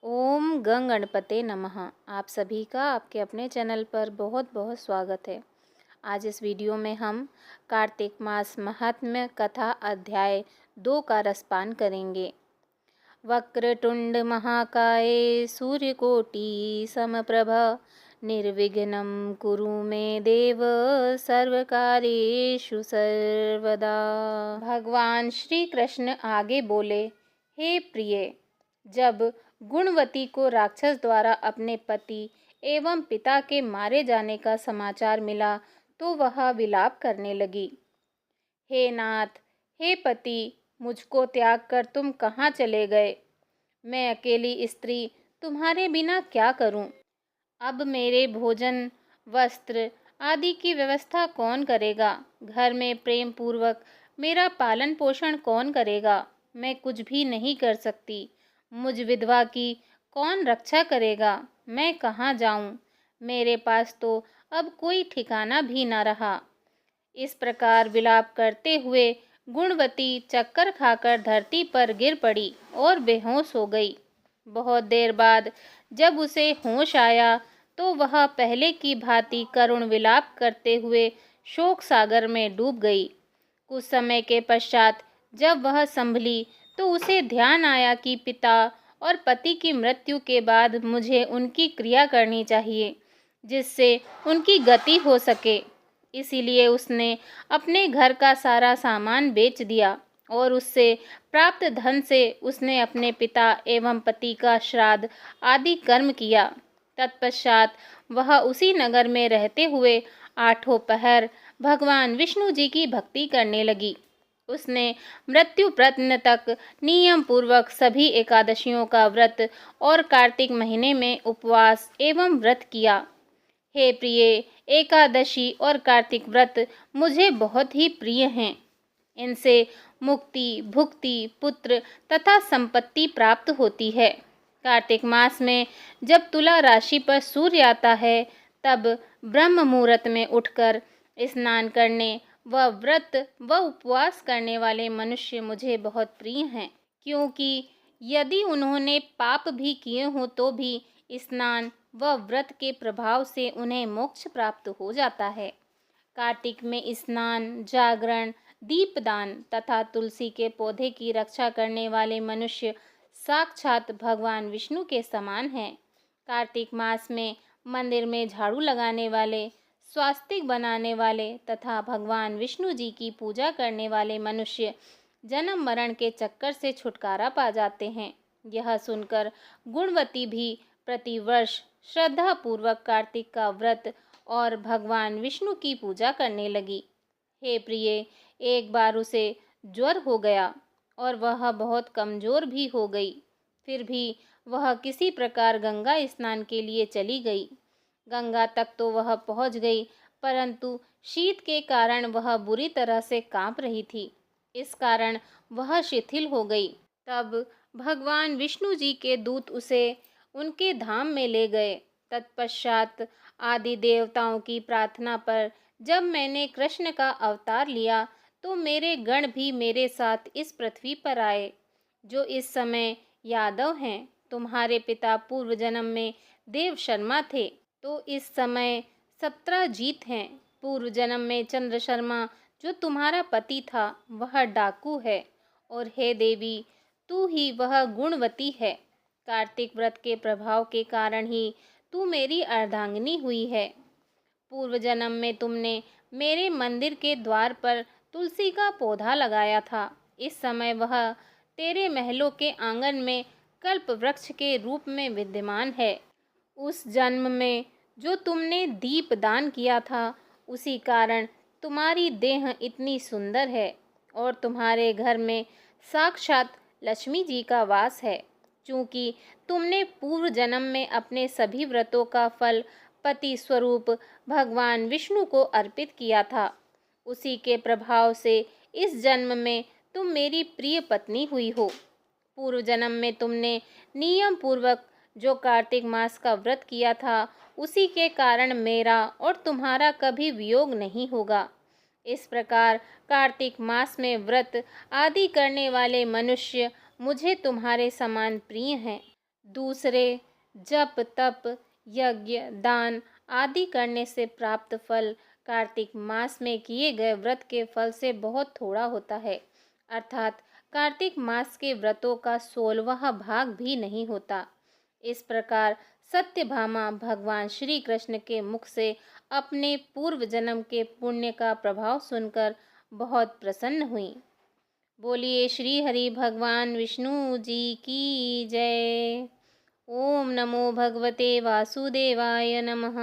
ओम गंग गणपते नमः। आप सभी का आपके अपने चैनल पर बहुत बहुत स्वागत है। आज इस वीडियो में हम कार्तिक मास महात्म्य कथा अध्याय 2 का रसपान करेंगे। वक्रतुंड महाकाय सूर्यकोटि समप्रभ निर्विघ्नं कुरु मे देव सर्वकार्येषु सर्वदा। भगवान श्री कृष्ण आगे बोले, हे प्रिय, जब गुणवती को राक्षस द्वारा अपने पति एवं पिता के मारे जाने का समाचार मिला तो वह विलाप करने लगी। हे नाथ, हे पति, मुझको त्याग कर तुम कहाँ चले गए? मैं अकेली स्त्री तुम्हारे बिना क्या करूं? अब मेरे भोजन, वस्त्र आदि की व्यवस्था कौन करेगा? घर में प्रेम पूर्वक मेरा पालन पोषण कौन करेगा? मैं कुछ भी नहीं कर सकती। मुझ विधवा की कौन रक्षा करेगा? मैं कहाँ जाऊं? मेरे पास तो अब कोई ठिकाना भी न रहा। इस प्रकार विलाप करते हुए गुणवती चक्कर खाकर धरती पर गिर पड़ी और बेहोश हो गई। बहुत देर बाद जब उसे होश आया तो वह पहले की भांति करुण विलाप करते हुए शोक सागर में डूब गई। कुछ समय के पश्चात जब वह संभली तो उसे ध्यान आया कि पिता और पति की मृत्यु के बाद मुझे उनकी क्रिया करनी चाहिए जिससे उनकी गति हो सके। इसीलिए उसने अपने घर का सारा सामान बेच दिया और उससे प्राप्त धन से उसने अपने पिता एवं पति का श्राद्ध आदि कर्म किया। तत्पश्चात वह उसी नगर में रहते हुए 8 पहर भगवान विष्णु जी की भक्ति करने लगी। उसने मृत्यु प्रत्न तक नियम पूर्वक सभी एकादशियों का व्रत और कार्तिक महीने में उपवास एवं व्रत किया। हे प्रिय, एकादशी और कार्तिक व्रत मुझे बहुत ही प्रिय हैं। इनसे मुक्ति, भुक्ति, पुत्र तथा संपत्ति प्राप्त होती है। कार्तिक मास में जब तुला राशि पर सूर्य आता है तब ब्रह्म मुहूर्त में उठकर स्नान करने व व्रत व उपवास करने वाले मनुष्य मुझे बहुत प्रिय हैं, क्योंकि यदि उन्होंने पाप भी किए हों तो भी स्नान व व्रत के प्रभाव से उन्हें मोक्ष प्राप्त हो जाता है। कार्तिक में स्नान, जागरण, दीपदान तथा तुलसी के पौधे की रक्षा करने वाले मनुष्य साक्षात भगवान विष्णु के समान हैं। कार्तिक मास में मंदिर में झाड़ू लगाने वाले, स्वास्तिक बनाने वाले तथा भगवान विष्णु जी की पूजा करने वाले मनुष्य जन्म मरण के चक्कर से छुटकारा पा जाते हैं। यह सुनकर गुणवती भी प्रतिवर्ष श्रद्धा पूर्वक कार्तिक का व्रत और भगवान विष्णु की पूजा करने लगी। हे प्रिय, एक बार उसे ज्वर हो गया और वह बहुत कमजोर भी हो गई। फिर भी वह किसी प्रकार गंगा स्नान के लिए चली गई। गंगा तक तो वह पहुंच गई, परंतु शीत के कारण वह बुरी तरह से कांप रही थी। इस कारण वह शिथिल हो गई। तब भगवान विष्णु जी के दूत उसे उनके धाम में ले गए। तत्पश्चात आदि देवताओं की प्रार्थना पर जब मैंने कृष्ण का अवतार लिया तो मेरे गण भी मेरे साथ इस पृथ्वी पर आए, जो इस समय यादव हैं। तुम्हारे पिता पूर्व जन्म में देव शर्मा थे तो इस समय सत्रजीत हैं। पूर्व जन्म में चंद्र शर्मा जो तुम्हारा पति था वह डाकू है, और हे देवी, तू ही वह गुणवती है। कार्तिक व्रत के प्रभाव के कारण ही तू मेरी अर्धांगिनी हुई है। पूर्व जन्म में तुमने मेरे मंदिर के द्वार पर तुलसी का पौधा लगाया था। इस समय वह तेरे महलों के आंगन में कल्प वृक्ष के रूप में विद्यमान है। उस जन्म में जो तुमने दीप दान किया था उसी कारण तुम्हारी देह इतनी सुंदर है और तुम्हारे घर में साक्षात लक्ष्मी जी का वास है। चूँकि तुमने पूर्व जन्म में अपने सभी व्रतों का फल पति स्वरूप भगवान विष्णु को अर्पित किया था, उसी के प्रभाव से इस जन्म में तुम मेरी प्रिय पत्नी हुई हो। पूर्व जन्म में तुमने नियम पूर्वक जो कार्तिक मास का व्रत किया था उसी के कारण मेरा और तुम्हारा कभी वियोग नहीं होगा। इस प्रकार कार्तिक मास में व्रत आदि करने वाले मनुष्य मुझे तुम्हारे समान प्रिय हैं। दूसरे जप तप यज्ञ दान आदि करने से प्राप्त फल कार्तिक मास में किए गए व्रत के फल से बहुत थोड़ा होता है, अर्थात कार्तिक मास के व्रतों का 16वां भाग भी नहीं होता। इस प्रकार सत्यभामा भगवान श्री कृष्ण के मुख से अपने पूर्व जन्म के पुण्य का प्रभाव सुनकर बहुत प्रसन्न हुई। बोलिए श्री हरि भगवान विष्णु जी की जय। ओम नमो भगवते वासुदेवाय नमः।